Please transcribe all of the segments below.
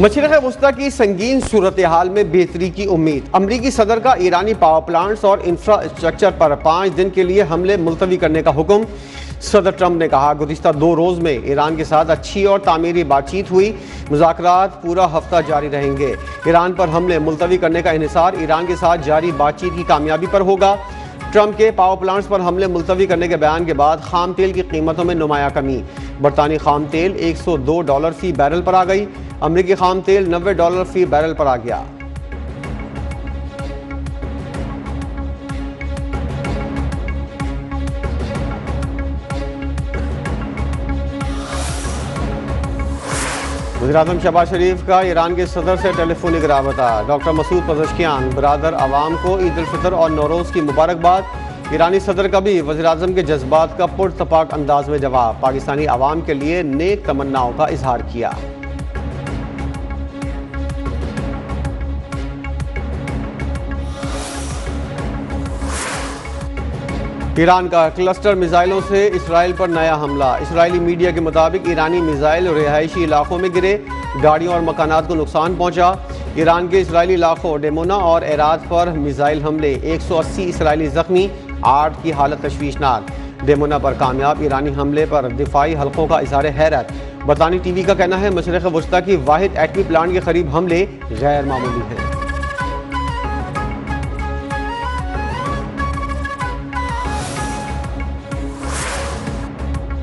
मशरिक़ वस्ता की संगीन सूरत हाल में बेहतरी की उम्मीद। अमरीकी सदर का ईरानी पावर प्लांट्स और इंफ्रास्ट्रक्चर पर 5 दिन के लिए हमले मुलतवी करने का हुक्म। सदर ट्रंप ने कहा, गुज़िश्ता 2 रोज़ में ईरान के साथ अच्छी और तामीरी बातचीत हुई, मुज़ाकरात पूरा हफ्ता जारी रहेंगे। ईरान पर हमले मुलतवी करने का इन्हिसार ईरान के साथ जारी बातचीत की कामयाबी पर होगा। ट्रंप के पावर प्लांट्स पर हमले मुलतवी करने के बयान के बाद खाम तेल की कीमतों में नुमाया कमी। बरतानी खाम तेल $102 फी बैरल पर आ गई। अमरीकी खाम तेल $90 फी बैरल पर आ गया। वज़ीर-ए-आज़म शहबाज शरीफ का ईरान के सदर से टेलीफोनिक राबता। डॉक्टर मसूद पज़ेश्कियान बरादर आवाम को ईद उल फितर और नौरोज़ की मुबारकबाद। ईरानी सदर का भी वज़ीर-ए-आज़म के जज्बात का पुरतपाक अंदाज में जवाब। पाकिस्तानी आवाम के लिए नेक तमन्नाओं का इजहार किया। ईरान का क्लस्टर मिसाइलों से इसराइल पर नया हमला। इसराइली मीडिया के मुताबिक ईरानी मिसाइल रिहायशी इलाकों में गिरे, गाड़ियों और मकानात को नुकसान पहुंचा। ईरान के इसराइली इलाकों डेमोना और एराद पर मिसाइल हमले, 180 इसराइली जख्मी, 8 की हालत तशवीशनाक। डेमोना पर कामयाब ईरानी हमले पर दिफाई हल्कों का इज़हार हैरत। बरतानी टीवी का कहना है, मशरिक़ वस्ता की वाहिद एटमी प्लांट के करीब हमले गैर मामूली हैं।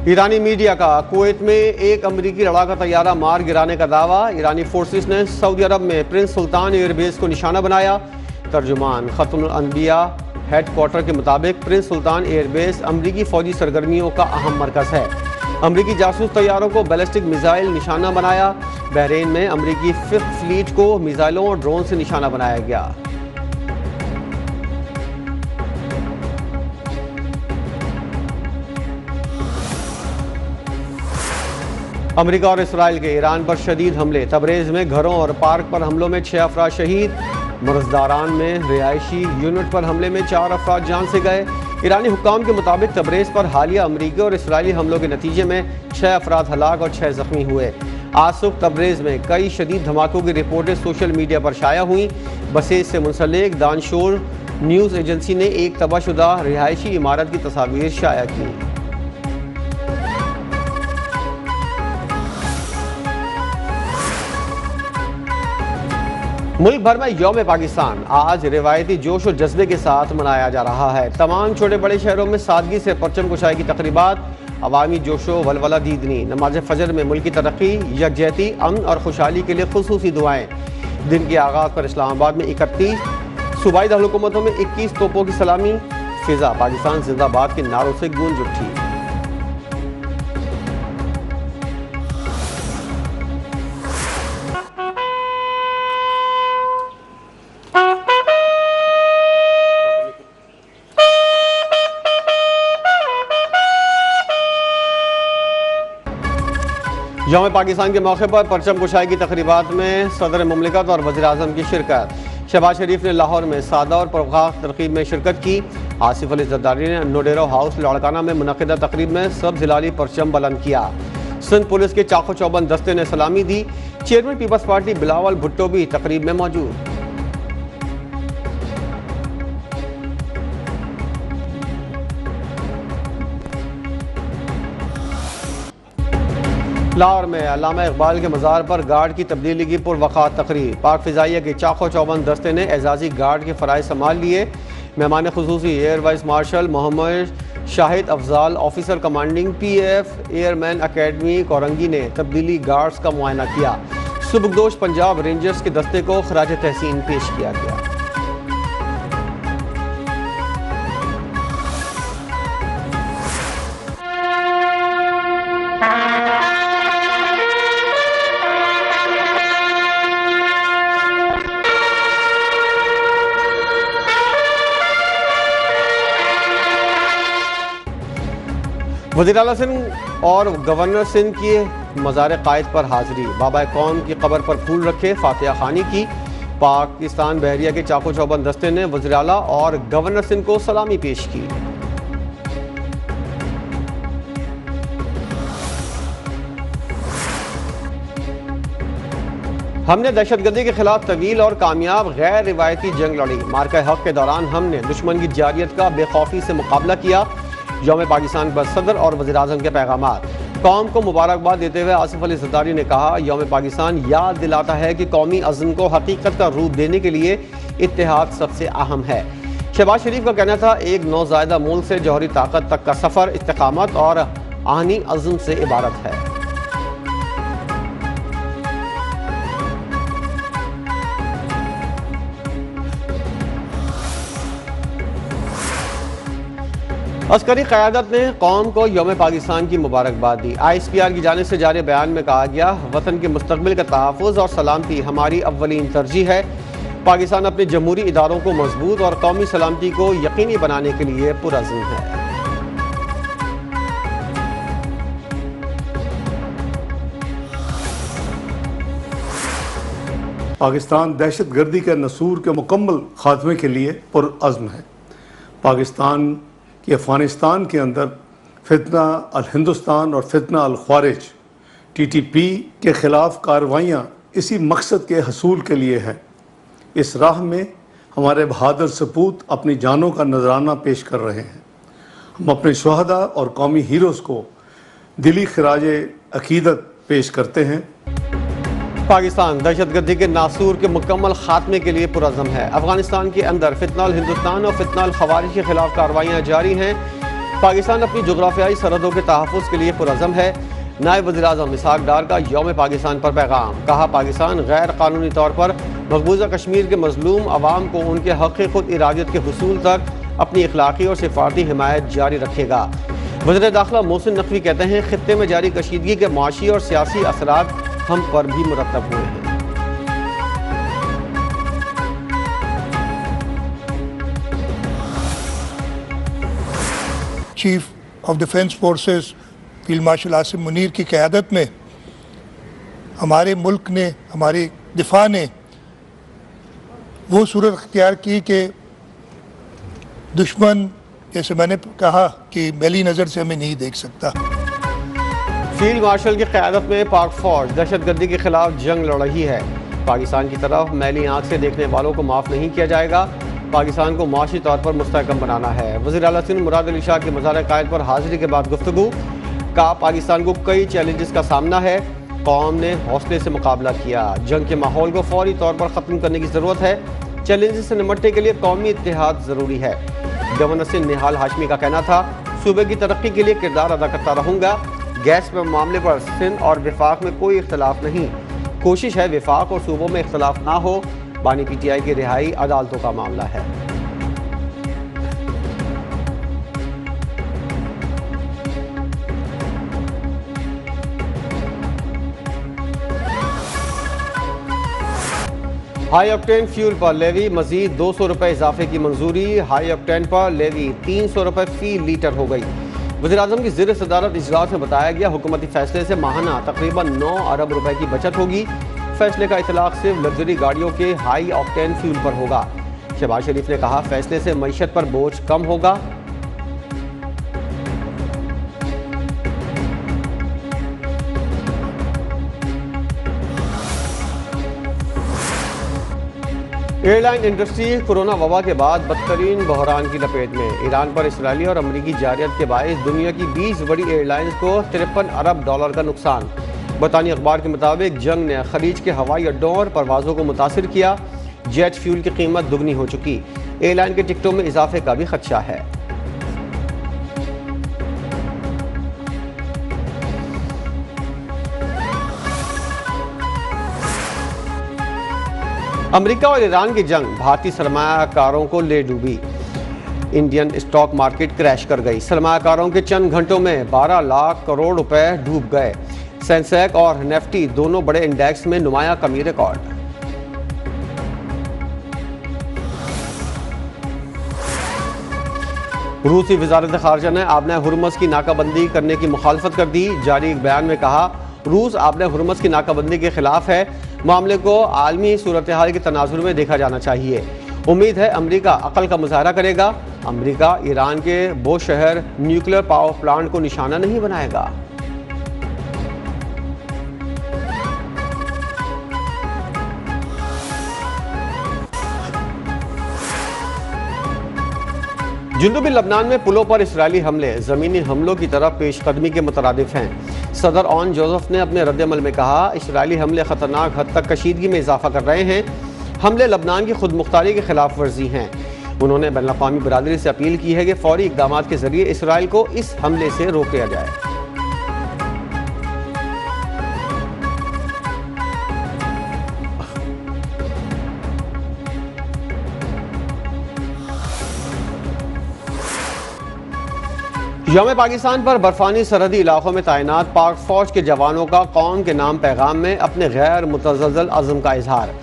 ईरानी मीडिया का कुवैत में एक अमरीकी लड़ाका तैयारा मार गिराने का दावा। ईरानी फोर्सेस ने सऊदी अरब में प्रिंस सुल्तान एयरबेस को निशाना बनाया। तर्जुमान खत्मुल अंबिया हेडक्वार्टर के मुताबिक प्रिंस सुल्तान एयरबेस अमरीकी फौजी सरगर्मियों का अहम मरकज है। अमरीकी जासूस तैयारों को बैलिस्टिक मिसाइल निशाना बनाया। बहरीन में अमरीकी फिफ्थ फ्लीट को मिसाइलों और ड्रोन से निशाना बनाया गया। अमेरिका और इसराइल के ईरान पर शदीद हमले। तबरेज़ में घरों और पार्क पर हमलों में 6 अफराद शहीद। मरज़दारान में रिहायशी यूनिट पर हमले में 4 अफराद जान से गए। ईरानी हुक्काम के मुताबिक तबरेज़ पर हालिया अमरीकी और इसराइली हमलों के नतीजे में 6 अफराद हलाक और 6 जख्मी हुए। आज सुबह तबरेज़ में कई शदीद धमाकों की रिपोर्टें सोशल मीडिया पर शाया हुई। बसेज से मुंसलिक दानशोर न्यूज़ एजेंसी ने एक तबाहशुदा रिहायशी इमारत की तस्वीर शाया की। मुल्क भर में यौम पाकिस्तान आज रिवायती जोश और जज्बे के साथ मनाया जा रहा है। तमाम छोटे बड़े शहरों में सादगी से परचम कुशाई की तकरीबात, अवामी जोशो वलवला दीदनी। नमाज फजर में मुल्क की तरक्की, यकजहती, अमन और खुशहाली के लिए खुसूसी दुआएं। दिन के आगाज़ पर इस्लामाबाद में 31, सूबाई दारकूमतों में 21 तोपों की सलामी। फिजा पाकिस्तान जिंदाबाद के नारों से गूंज उठी। यौम पाकिस्तान के मौके पर परचम कुशाई की तकरीबात में सदर मुमलिकत और वज़ीर-ए-आज़म की शिरकत। शहबाज शरीफ ने लाहौर में सादा और परखास तरकीब में शिरकत की। आसिफ अली ज़रदारी ने नोडेरो हाउस लाड़काना में मुनक़िदा तकरीब में सब्ज़ हिलाली परचम बुलंद किया। सिंध पुलिस के चाको चौबंद दस्ते ने सलामी दी। चेयरमैन पीपल्स पार्टी बिलावल भुट्टो भी तकरीब में मौजूद। लाहौर में अल्लामा इकबाल के मज़ार पर गार्ड की तब्दीली की पुरवक़ात तकरीर। पाक फ़िज़ाइया के चाको चौबंद दस्ते ने एजाज़ी गार्ड के फ़राइज़ संभाल लिए। मेहमान खुसूसी air vice marshal Mohammad Shahid Afzal, officer commanding PAF airman academy Korangi ने तब्दीली गार्ड्स का मुआयना किया। सुबकदोश पंजाब रेंजर्स के दस्ते को खराज तहसीन पेश किया गया। वज़ीर-ए-आला सिंध और गवर्नर सिंध की मज़ार कायद पर हाज़िरी। बाबा कौम की कब्र पर फूल रखे, फातिहा खानी की। पाकिस्तान बहरिया के चाको चौबंद दस्ते ने वज़ीर-ए-आला और गवर्नर सिंध को सलामी पेश की। हमने दहशतगर्दी के खिलाफ तवील और कामयाब गैर रिवायती जंग लड़ी। मार्का हक के दौरान हमने दुश्मन की जारियत का बेखौफी से मुकाबला किया। यौम पाकिस्तान पर सदर और वज़ीर-ए-आज़म के पैगामात। कौम को मुबारकबाद देते हुए आसिफ अली ज़रदारी ने कहा, यौम पाकिस्तान याद दिलाता है कि कौमी अज़्म को हकीकत का रूप देने के लिए इत्तेहाद सबसे अहम है। शहबाज शरीफ का कहना था, एक नौज़ायदा मुल्क से जौहरी ताकत तक का सफ़र इस्तिकामत और आहनी अज़्म से इबारत है। अस्करी क़यादत ने कौम को यौम पाकिस्तान की मुबारकबाद दी। ISPR की जानिब से जारी बयान में कहा गया, वतन के मुस्तक़बिल का तहफ़्फ़ुज़ और सलामती हमारी अव्वलीन तरजीह है। पाकिस्तान अपने जमहूरी इदारों को मजबूत और कौमी सलामती को यकीनी बनाने के लिए पुरअज़्म है। पाकिस्तान दहशतगर्दी के नसूर के मुकम्मल खात्मे के लिए पुरअज़्म है। पाकिस्तान कि अफ़गानिस्तान के अंदर फितना अल हिंदुस्तान और फितना अल ख्वारिज TTP के ख़िलाफ़ कार्रवाइयाँ इसी मकसद के हसूल के लिए है। इस राह में हमारे बहादुर सपूत अपनी जानों का नजराना पेश कर रहे हैं। हम अपने शुहदा और कौमी हीरोज़ को दिली खराज अकीदत पेश करते हैं। पाकिस्तान दहशतगर्दी के नासूर के मुकम्मल खात्मे के लिए पुरअज़्म है। अफगानिस्तान के अंदर फितना अल हिंदुस्तान और फितना अल ख़वारिज के खिलाफ कार्रवाइयाँ जारी हैं। पाकिस्तान अपनी जोग्राफियाई सरहदों के तहफ़्फ़ुज़ के लिए पुरअज़्म है। नायब वज़ीर-ए-आज़म इसहाक़ डार का यौम पाकिस्तान पर पैगाम। कहा, पाकिस्तान गैर कानूनी तौर पर मकबूजा कश्मीर के मज़लूम अवाम को उनके हक़ खुद इरादियत के हुसूल तक अपनी इखलाक़ी और सिफारती हिमायत जारी रखेगा। वज़ीर दाखिला मोहसिन नकवी कहते हैं, खित्ते में जारी कशीदगी के मुआशी और सियासी असरात हम पर भी मुरतब हुए हैं। Chief of defence forces field marshal Asim Munir की क़यादत में हमारे मुल्क ने, हमारी दिफा ने वो सूरत अख्तियार की कि दुश्मन, जैसे मैंने कहा, कि मैली नज़र से हमें नहीं देख सकता। फील्ड मार्शल की क़यादत में पाक फौज दहशतगर्दी के खिलाफ जंग लड़ रही है। पाकिस्तान की तरफ मैली आंख से देखने वालों को माफ़ नहीं किया जाएगा। पाकिस्तान को मुआशी तौर पर मुस्तहकम बनाना है। वज़ीर आला सिंध मुराद अली शाह की मज़ार कायद पर हाज़िरी के बाद गुफ्तगू। कहा, पाकिस्तान को कई चैलेंजेस का सामना है। कौम ने हौसले से मुकाबला किया। जंग के माहौल को फौरी तौर पर ख़त्म करने की ज़रूरत है। चैलेंजेस से निपटने के लिए कौमी इत्तेहाद ज़रूरी है। गवर्नर सिंध निहाल हाशमी का कहना था, सूबे की तरक्की के लिए किरदार अदा करता रहूँगा। गैस पर मामले पर सिंध और विफाक में कोई इख्तलाफ नहीं। कोशिश है विफाक और सूबों में इख्तलाफ ना हो। बानी PTI की रिहाई अदालतों का मामला है। हाई ऑक्टेन फ्यूल पर लेवी मजीद 200 रुपये इजाफे की मंजूरी। हाई ऑक्टेन पर लेवी 300 रुपये फी लीटर हो गई। वज़ीर-ए-आज़म की ज़ेर सदारत इजलास में बताया गया, हुकूमती फैसले से माहाना तकरीबन 9 अरब रुपए की बचत होगी। फैसले का इतलाक सिर्फ लग्जरी गाड़ियों के हाई ऑक्टेन फ्यूल पर होगा। शहबाज शरीफ ने कहा, फैसले से मईशत पर बोझ कम होगा। एयरलाइन इंडस्ट्री कोरोना वबा के बाद बदतरीन बहरान की लपेट में। ईरान पर इसराइली और अमरीकी जारियत के बायस दुनिया की 20 बड़ी एयरलाइंस को $53 अरब का नुकसान। बरतानी अखबार के मुताबिक जंग ने खलीज के हवाई अड्डों और परवाज़ों को मुतासिर किया। जेट फ्यूल की कीमत दुगनी हो चुकी। एयरलाइन के टिकटों में इजाफे का भी खदशा है। अमेरिका और ईरान की जंग भारतीय सरमायाकारों को ले डूबी। इंडियन स्टॉक मार्केट क्रैश कर गई। सरमायाकारों के चंद घंटों में 12 लाख करोड़ रुपए डूब गए। सेंसेक्स और निफ्टी दोनों बड़े इंडेक्स में नुमाया कमी रिकॉर्ड। रूसी वजारत खारजा ने आबना हुर्मस की नाकाबंदी करने की मुखालफत कर दी। जारी एक बयान में कहा, रूस आबना हुर्मस की नाकाबंदी के खिलाफ है। मामले को आलमी सूरत हाल के तनाजुर में देखा जाना चाहिए। उम्मीद है अमेरिका अकल का मुजाहरा करेगा। अमेरिका ईरान के बोशहर न्यूक्लियर पावर प्लांट को निशाना नहीं बनाएगा। जुनूबी लबनान में पुलों पर इसराइली हमले ज़मीनी हमलों की तरफ पेशकदमी के मुतरादिफ हैं। सदर ऑन जोसेफ ने अपने रद्द-ए-अमल में कहा, इसराइली हमले ख़तरनाक हद तक कशीदगी में इजाफा कर रहे हैं। हमले लबनान की खुद मुख्तारी की खिलाफ वर्जी हैं। उन्होंने बैनुल-अक़वामी बरादरी से अपील की है कि फौरी इक़दामात के ज़रिए इसराइल को इस हमले से रोका जाए। यौम पाकिस्तान पर बर्फानी सरहदी इलाकों में तैनात पाक फौज के जवानों का कौम के नाम पैगाम में अपने गैर मुतज़्ज़ल अज़्म का इजहार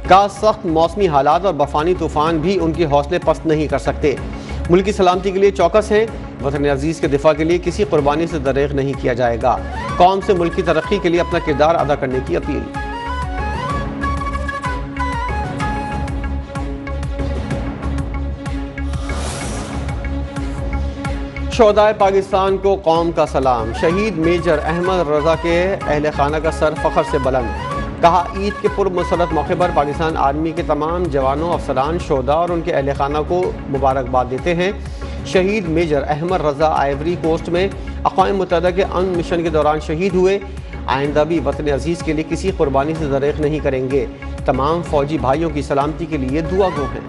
का सख्त मौसमी हालात और बर्फानी तूफ़ान भी उनके हौसले पस्त नहीं कर सकते। मुल्क की सलामती के लिए चौकस हैं। वतन अजीज़ के दिफा के लिए किसी कुर्बानी से दरेग नहीं किया जाएगा। कौम से मुल्क की तरक्की के लिए अपना किरदार अदा करने की अपील। शोहदाए पाकिस्तान को कौम का सलाम। शहीद मेजर अहमद रजा के अहल खाना का सर फख्र से बुलंद। कहा, ईद के पुरमसरत मौके पर पाकिस्तान आर्मी के तमाम जवानों, अफसरान, शोहदा और उनके अहल खाना को मुबारकबाद देते हैं। शहीद मेजर अहमद रजा आइवरी कोस्ट में अक़वाम मुत्तहिदा के अमन मिशन के दौरान शहीद हुए। आइंदा भी वतन अजीज़ के लिए किसी कुर्बानी से दरेग नहीं करेंगे। तमाम फौजी भाइयों की सलामती के लिए दुआ गो हैं।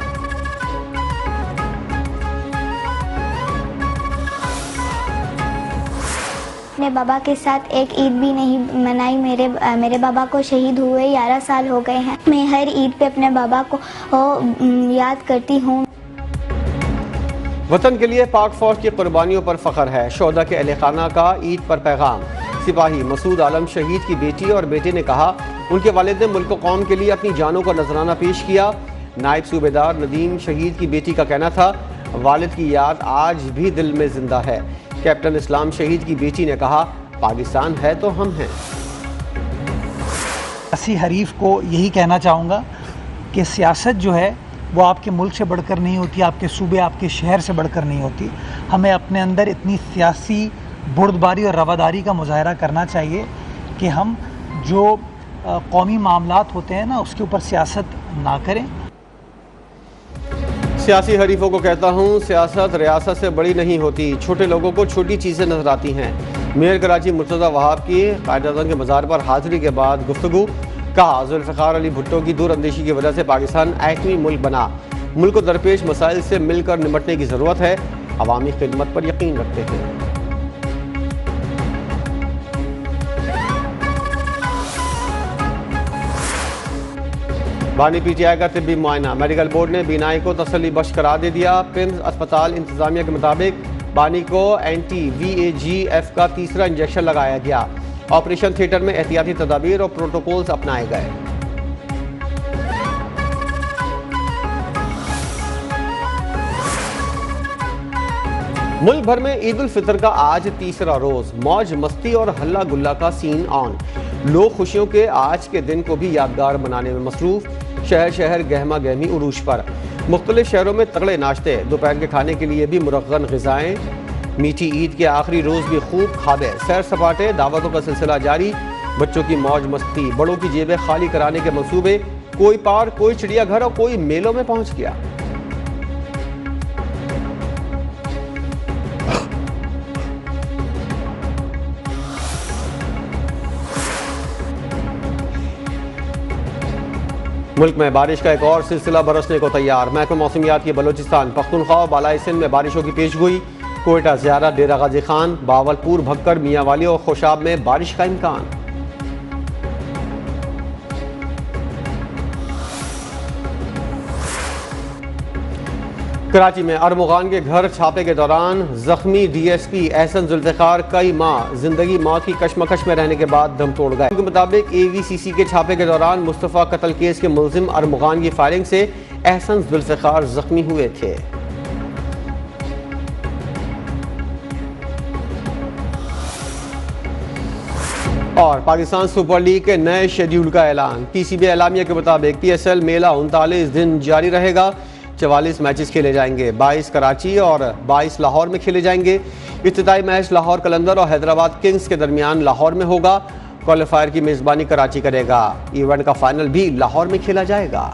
अपने बाबा के साथ एक ईद भी नहीं मनाई। मेरे बाबा को शहीद हुए 11 साल हो गए हैं। मैं हर ईद पे अपने बाबा को याद करती हूँ। वतन के लिए पाक फौज की कुर्बानियों पर फख्र है। शोहदा के अहले खाना का ईद पर पैगाम। सिपाही मसूद आलम शहीद की बेटी और बेटे ने कहा, उनके वालिद ने मुल्क कौम के लिए अपनी जानों का नजराना पेश किया। नायब सूबेदार नदीम शहीद की बेटी का कहना था, वालिद की याद आज भी दिल में जिंदा है। कैप्टन इस्लाम शहीद की बेटी ने कहा, पाकिस्तान है तो हम हैं। सियासी हरीफ को यही कहना चाहूँगा कि सियासत जो है वो आपके मुल्क से बढ़कर नहीं होती, आपके सूबे, आपके शहर से बढ़कर नहीं होती। हमें अपने अंदर इतनी सियासी बुर्दबारी और रवादारी का मुजाहरा करना चाहिए कि हम जो कौमी मामलात होते हैं ना, उसके ऊपर सियासत ना करें। सियासी हरीफों को कहता हूँ, सियासत रियासत से बड़ी नहीं होती। छोटे लोगों को छोटी चीज़ें नजर आती हैं। मेयर कराची मुर्तज़ा वहाब की कायद-ए-आज़म के मज़ार पर हाजिरी के बाद गुफ्तगू। कहा, जुल्फ़िकार अली भुट्टो की दूरअंदेशी की वजह से पाकिस्तान एटमी मुल्क बना। मुल्क को दरपेश मसाइल से मिलकर निपटने की ज़रूरत है। अवामी खिदमत पर यकीन रखते हैं। बानी पीटीआई का तिब्बी मुआयना। मेडिकल बोर्ड ने बीनाई को तसल्ली बख्श करार दे दिया। पिम्स अस्पताल इंतजामिया के मुताबिक बानी को anti-VAGF का तीसरा इंजेक्शन लगाया गया। ऑपरेशन थिएटर में एहतियाती तदाबीर और प्रोटोकॉल्स अपनाए गए। मुल्क भर में ईद उल फितर का आज तीसरा रोज। मौज मस्ती और हल्ला गुल्ला का सीन ऑन। लोग खुशियों के आज के दिन को भी यादगार बनाने में मसरूफ। शहर शहर गहमा गहमी उरूज पर। मुख्तलिफ शहरों में तगड़े नाश्ते, दोपहर के खाने के लिए भी मुरग़्ग़न ग़िज़ाएँ। मीठी ईद के आखिरी रोज़ भी खूब खादे, सैर सपाटे, दावतों का सिलसिला जारी। बच्चों की मौज मस्ती, बड़ों की जेबें खाली कराने के मंसूबे। कोई पार्क, कोई चिड़ियाघर और कोई मेलों में पहुंच गया। मुल्क में बारिश का एक और सिलसिला बरसने को तैयार। महकमा मौसमियात की बलोचिस्तान, पख्तूनख्वा और बालाई सिंध में बारिशों की पेशगोई। कोयटा, ज़ियारा, डेरा गाजी खान, बावलपुर, भक्कर, मियांवाली और खुशाब में बारिश का इम्कान। कराची में अरमुगान के घर छापे के दौरान जख्मी डीएसपी एहसन जुल्फ़िकार कई माह जिंदगी मौत की कशमकश में रहने के बाद दम तोड़ गए। उनके मुताबिक AVCC के छापे के दौरान मुस्तफ़ा कत्ल केस के मुलजिम अरमुगान की फायरिंग से एहसन जुल्फ़िकार जख्मी हुए थे। और पाकिस्तान सुपर लीग के नए शेड्यूल का ऐलान। PCB एलामिया के मुताबिक PSL मेला 39 दिन जारी रहेगा। 44 मैचेस खेले जाएंगे। 22 कराची और 22 लाहौर में खेले जाएंगे। इफ्तिताई मैच लाहौर कलंदर और हैदराबाद किंग्स के दरमियान लाहौर में होगा। क्वालिफायर की मेज़बानी कराची करेगा। इवेंट का फाइनल भी लाहौर में खेला जाएगा।